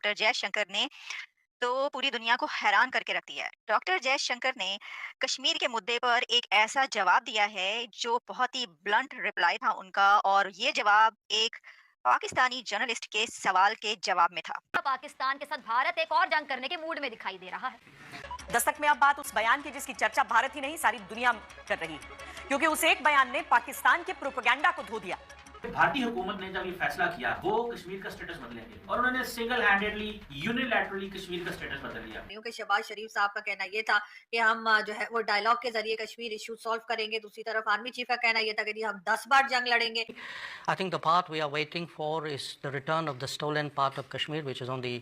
Doctor Jaishankar ने तो पूरी दुनिया को हैरान करके रख दिया है। डॉक्टर जयशंकर ने कश्मीर के मुद्दे पर एक ऐसा जवाब दिया है जो बहुत ही ब्लंट रिप्लाई था उनका, और ये जवाब एक पाकिस्तानी जर्नलिस्ट के सवाल के जवाब में था। पाकिस्तान के साथ भारत एक और जंग करने के मूड में दिखाई दे रहा है। दस्तक में अब बात उस बयान की जिसकी चर्चा भारत ही नहीं सारी दुनिया कर रही है, क्योंकि उस एक बयान ने पाकिस्तान के प्रोपेगेंडा को धो दिया। भारतीय हुकूमत ने जब ये फैसला किया वो कश्मीर का स्टेटस बदलेंगे, और उन्होंने सिंगल हैंडेडली यूनिलैटरली कश्मीर का स्टेटस बदल दिया। क्योंकि शहबाज शरीफ साहब का कहना ये था कि हम जो है वो डायलॉग के जरिए कश्मीर इशू सॉल्व करेंगे। दूसरी तरफ आर्मी चीफ का कहना ये था कि जी हम 10 बार जंग लड़ेंगे। I think the part we are waiting for is the return of the stolen part of Kashmir, which is on the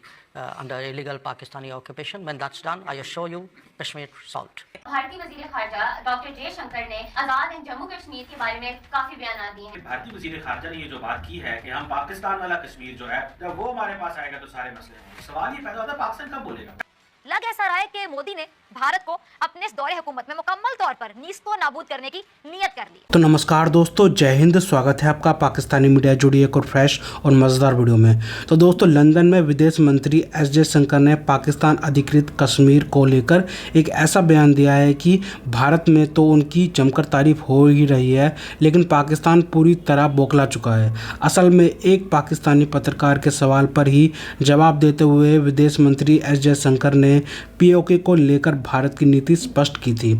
under illegal Pakistani occupation. When that's done, I assure you, Kashmir solved. भारतीय वजीर खारजा doctor Jaishankar ने आजाद हिंद जम्मू कश्मीर के बारे में काफी बयान दिए हैं। भारतीय वजीर खारजा ने ये जो बात की है कि हम पाकिस्तान वाला कश्मीर जो है जब वो हमारे पास आएगा तो सारे मसले होंगे। सवाल ये पैदा होता है पाकिस्तान कब बोलेगा। लग ऐसा रहा है कि मोदी ने भारत को अपने इस दौरे हुकूमत में मुकम्मल तौर पर नीस्तो नाबूद करने की नियत कर ली। तो नमस्कार दोस्तों, जय हिंद। स्वागत है आपका पाकिस्तानी मीडिया जुड़ी एक और फ्रेश और मज़ेदार वीडियो में। तो दोस्तों, लंदन में विदेश मंत्री एस जयशंकर ने पाकिस्तान अधिकृत कश्मीर को लेकर एक ऐसा बयान दिया है कि भारत में तो उनकी जमकर तारीफ हो ही रही है, लेकिन पाकिस्तान पूरी तरह बौखला चुका है। असल में एक पाकिस्तानी पत्रकार के सवाल पर ही जवाब देते हुए विदेश मंत्री एस जयशंकर ने पीओके को लेकर भारत की नीति स्पष्ट की थी।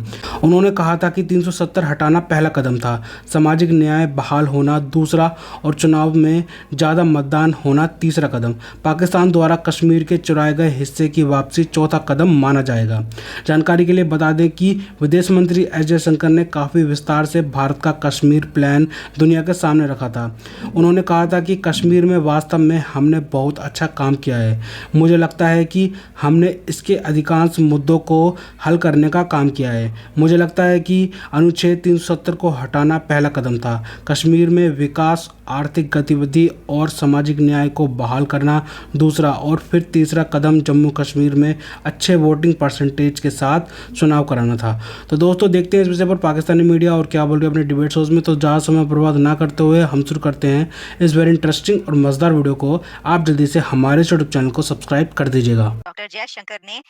उन्होंने कहा था कि 370 हटाना पहला कदम था, सामाजिक न्याय बहाल होना दूसरा, और चुनाव में ज़्यादा मतदान होना तीसरा कदम। पाकिस्तान द्वारा कश्मीर के चुराए गए हिस्से की वापसी चौथा कदम माना जाएगा। जानकारी के लिए बता दें कि विदेश मंत्री एस जयशंकर ने काफ़ी विस्तार से भारत का कश्मीर प्लान दुनिया के सामने रखा था। उन्होंने कहा था कि कश्मीर में वास्तव में हमने बहुत अच्छा काम किया है। मुझे लगता है कि हमने इसके अधिकांश मुद्दों को हल करने का काम किया है। मुझे लगता है कि अनुच्छेद 370 को हटाना पहला कदम था। कश्मीर में विकास, आर्थिक गतिविधि और सामाजिक न्याय को बहाल करना दूसरा, और फिर तीसरा कदम जम्मू कश्मीर में अच्छे वोटिंग परसेंटेज के साथ चुनाव कराना था। तो दोस्तों, देखते हैं इस विषय पर पाकिस्तानी मीडिया और क्या बोल रही है अपने डिबेट शोज में। तो ज़्यादा समय बर्बाद ना करते हुए हम शुरू करते हैं इस वेरी इंटरेस्टिंग और मज़ेदार वीडियो को। आप जल्दी से हमारे यूट्यूब चैनल को सब्सक्राइब कर दीजिएगा। डॉक्टर जयशंकर ने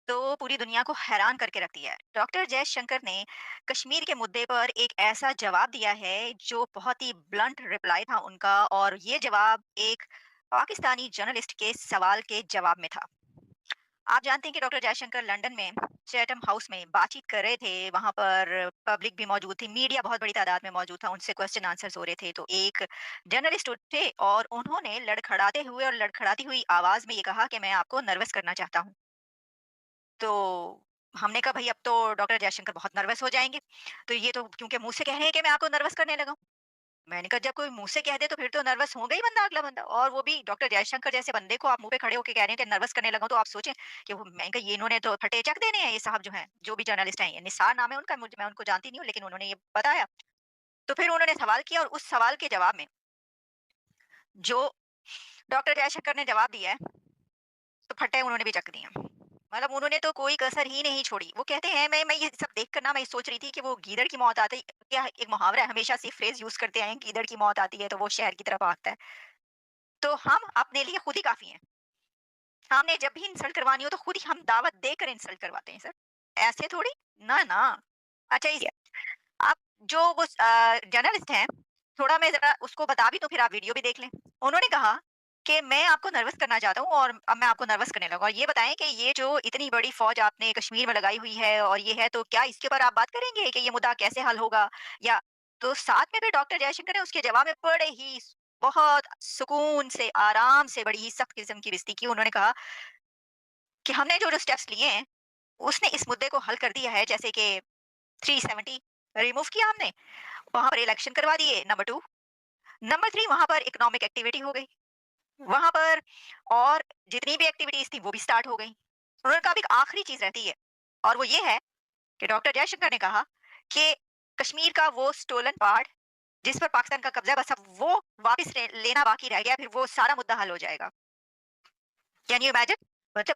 तो पूरी दुनिया को हैरान करके रख दिया है। डॉक्टर जयशंकर ने कश्मीर के मुद्दे पर एक ऐसा जवाब दिया है जो बहुत ही ब्लंट रिप्लाई था उनका, और ये जवाब एक पाकिस्तानी जर्नलिस्ट के सवाल के जवाब में था। आप जानते हैं कि डॉक्टर जयशंकर लंदन में चैथम हाउस में बातचीत कर रहे थे। वहां पर पब्लिक भी मौजूद थी, मीडिया बहुत बड़ी तादाद में मौजूद था, उनसे क्वेश्चन आंसर्स हो रहे थे। तो एक जर्नलिस्ट उठे और उन्होंने लड़खड़ाते हुए और लड़खड़ाती हुई आवाज में ये कहा कि मैं आपको नर्वस करना चाहता हूँ। तो हमने कहा भाई अब तो डॉक्टर जयशंकर बहुत नर्वस हो जाएंगे, तो ये तो क्योंकि मुंह से कह रहे हैं कि मैं आपको नर्वस करने लगा हूं। मैंने कहा जब कोई मुंह से कह दे तो फिर तो नर्वस होगा ही बंदा, अगला बंदा, और वो भी डॉक्टर जयशंकर जैसे बंदे को आप मुंह पे खड़े होकर कह रहे हैं कि नर्वस करने लगा हूं, तो आप सोचें कि वो, मैंने कहा ये इन्होंने तो फटे चक देने हैं ये साहब जो हैं, जो भी जर्नलिस्ट हैं। ये निसार नाम है उनका, मुझे, मैं उनको जानती नहीं हूँ, लेकिन उन्होंने ये बताया। तो फिर उन्होंने सवाल किया, और उस सवाल के जवाब में जो डॉक्टर जयशंकर ने जवाब दिया है, तो फटे उन्होंने भी चक दिए। मतलब उन्होंने तो कोई कसर ही नहीं छोड़ी। वो कहते हैं, मैं ये सब देखकर ना मैं सोच रही थी कि वो गीदड़ की मौत आती, क्या एक मुहावरा है, हमेशा से फ्रेज यूज करते आए हैं, गीदड़ की मौत आती है तो वो शहर की तरफ भागता है। तो हम अपने लिए खुद ही काफी हैं। हमने जब भी इंसल्ट करवानी हो तो खुद ही हम दावत देकर इंसल्ट करवाते हैं सर, ऐसे थोड़ी ना ना। अच्छा, इस आप जो वो जर्नलिस्ट हैं, थोड़ा मैं जरा उसको बता भी तो फिर आप वीडियो भी देख लें। उन्होंने कहा कि मैं आपको नर्वस करना चाहता हूँ, और अब मैं आपको नर्वस करने लगा। और ये बताएं कि ये जो इतनी बड़ी फौज आपने कश्मीर में लगाई हुई है और ये है, तो क्या इसके ऊपर आप बात करेंगे कि ये मुद्दा कैसे हल होगा, या तो साथ में फिर डॉक्टर जयशंकर ने उसके जवाब में बड़े ही बहुत सुकून से, आराम से, बड़ी ही सख्त किस्म की बेइज्जती की। उन्होंने कहा कि हमने जो जो स्टेप्स लिए हैं उसने इस मुद्दे को हल कर दिया है, जैसे कि 370 रिमूव किया हमने, वहां पर इलेक्शन करवा दिए, नंबर 2, नंबर 3 वहां पर इकोनॉमिक एक्टिविटी हो गई वहां पर, और जितनी भी एक्टिविटीज थी वो भी स्टार्ट हो गई। उन्होंने कहा एक आखिरी चीज रहती है, और वो ये है कि डॉक्टर जयशंकर ने कहा कि कश्मीर का वो स्टोलन पार्ट जिस पर पाकिस्तान का कब्जा है, बस अब वो वापस लेना बाकी रह गया, फिर वो सारा मुद्दा हल हो जाएगा। Can you imagine? मतलब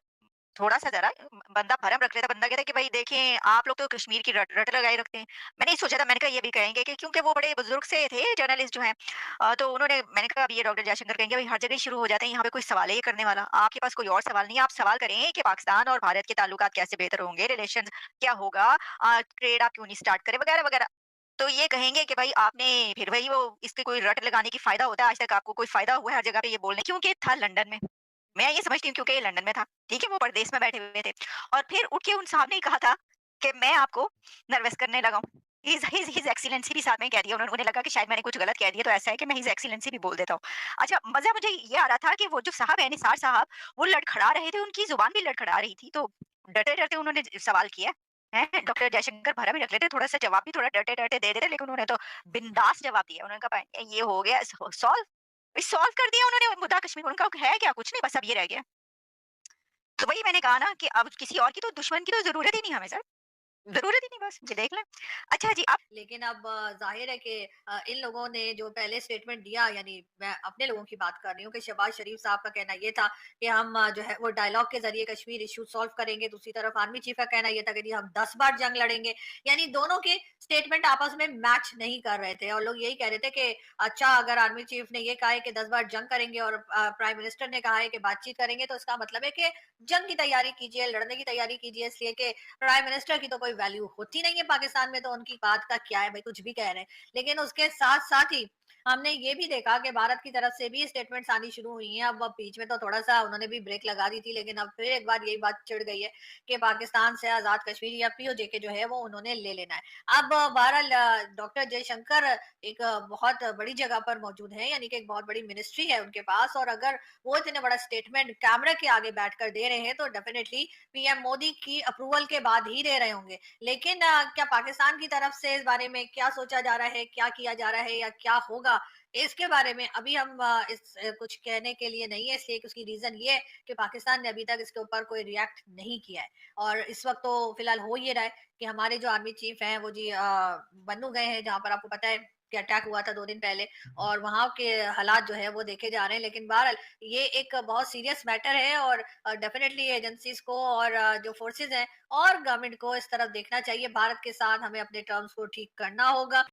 थोड़ा-सा ज़रा बंदा भरम रख लेता, बंदा कहता है कि भई देखें आप लोग तो कश्मीर की रट लगाए रखते हैं। मैंने ये सोचा था, मैंने कहा ये भी कहेंगे कि क्योंकि वो बड़े बुज़ुर्ग से थे जर्नलिस्ट जो हैं। तो उन्होंने मैंने कहा अब ये डॉक्टर जयशंकर कहेंगे भई हर जगह ही शुरू हो जाते हैं, यहाँ पे कोई सवाल है ये करने वाला? आपके पास कोई और सवाल नहीं है, आप सवाल करें कि पाकिस्तान और भारत के ताल्लुकात कैसे बेहतर होंगे, रिलेशंस क्या होगा, ट्रेड आप क्यों नहीं स्टार्ट करें वगैरह-वगैरह। तो ये कहेंगे कि भाई आपने फिर वही वो इसकी कोई रट लगाने की फ़ायदा होता है, आज तक आपको कोई फ़ायदा हुआ है हर जगह पे ये बोलने क्योंकि था लंदन में। मैं ये समझती हूँ क्योंकि ये लंदन में था, ठीक है? वो परदेश में बैठे हुए थे और फिर उठ के उन साहब ने कहा था कि मैं आपको नर्वस करने लगा हूँ। हिज़ एक्सीलेंसी भी साथ में कह दिया उन्होंने, उन्हें लगा कि शायद मैंने कुछ गलत कह दिया तो ऐसा है कि मैं हिज़ एक्सीलेंसी भी बोल देता हूँ। अच्छा मज़ा मुझे ये आ रहा था कि वो जो साहब हैं निसार साहब, वो लड़खड़ा रहे थे, उनकी ज़ुबान भी लड़खड़ा रही थी, तो डरते-डरते उन्होंने सवाल किया, हैं? डॉक्टर जयशंकर भरा भी रख लेते, थोड़ा-सा जवाब भी थोड़ा डरते-डरते दे देते, लेकिन उन्होंने तो बिंदास जवाब दिया। उन्होंने कहा ये हो गया सॉल्व सॉल्व कर दिया उन्होंने मुद्दा कश्मीर का। उनका है क्या? कुछ नहीं, बस अब ये रह गया। तो वही मैंने कहा ना कि अब किसी और की तो दुश्मन की तो ज़रूरत ही नहीं हमें सर, ज़रूरत ही नहीं बस, ये देख लें। अच्छा जी आप लेकिन अब ज़ाहिर है कि इन लोगों ने जो पहले स्टेटमेंट दिया, यानी मैं अपने लोगों की बात कर रही हूँ कि शहबाज शरीफ साहब का कहना ये था कि हम जो है वो डायलॉग के ज़रिए कश्मीर इश्यू सॉल्व करेंगे। दूसरी तरफ आर्मी चीफ का कहना ये था कि जी हम 10 बार जंग लड़ेंगे। यानी दोनों के स्टेटमेंट आपस में मैच नहीं कर रहे थे और लोग यही कह रहे थे कि अच्छा अगर आर्मी चीफ ने ये कहा है कि 10 बार जंग करेंगे और प्राइम मिनिस्टर ने कहा है कि बातचीत करेंगे, तो इसका मतलब है कि जंग की तैयारी कीजिए, लड़ने की तैयारी कीजिए, इसलिए कि प्राइम मिनिस्टर की तो कोई वैल्यू होती नहीं है पाकिस्तान में, तो उनकी बात का क्या है भाई, कुछ भी कह रहे हैं। लेकिन उसके साथ साथ ही हमने ये भी देखा कि भारत की तरफ से भी स्टेटमेंट्स आनी शुरू हुई हैं। अब बीच में तो थोड़ा सा उन्होंने भी ब्रेक लगा दी थी, लेकिन अब फिर एक बार यही बात चिढ़ गई है कि पाकिस्तान से आजाद कश्मीर या पीओजे के जो है वो उन्होंने ले लेना है। अब बहरहाल डॉक्टर जयशंकर एक बहुत बड़ी जगह पर मौजूद है, यानी कि एक बहुत बड़ी मिनिस्ट्री है उनके पास, और अगर वो इतने बड़ा स्टेटमेंट कैमरा के आगे बैठकर दे रहे हैं तो डेफिनेटली पीएम मोदी की अप्रूवल के बाद ही दे रहे होंगे। लेकिन क्या पाकिस्तान की तरफ से इस बारे में क्या सोचा जा रहा है, क्या किया जा रहा है या क्या होगा, इसके बारे में अभी हम कुछ कहने के लिए नहीं है, इसलिए कि उसकी रीजन ये है कि पाकिस्तान ने अभी तक इसके ऊपर कोई रिएक्ट नहीं किया है। और इस वक्त तो फिलहाल हो ये रहा है कि हमारे जो आर्मी चीफ हैं वो जी बन्नू गए हैं, जहां पर आपको पता है कि अटैक हुआ था 2 दिन पहले, और वहां के हालात जो है वो देखे जा रहे हैं। लेकिन बहरहाल ये एक बहुत सीरियस मैटर है और डेफिनेटली एजेंसीज को और जो फोर्सेज हैं और गवर्नमेंट को इस तरफ देखना चाहिए। भारत के साथ हमें अपने टर्म्स को ठीक करना होगा।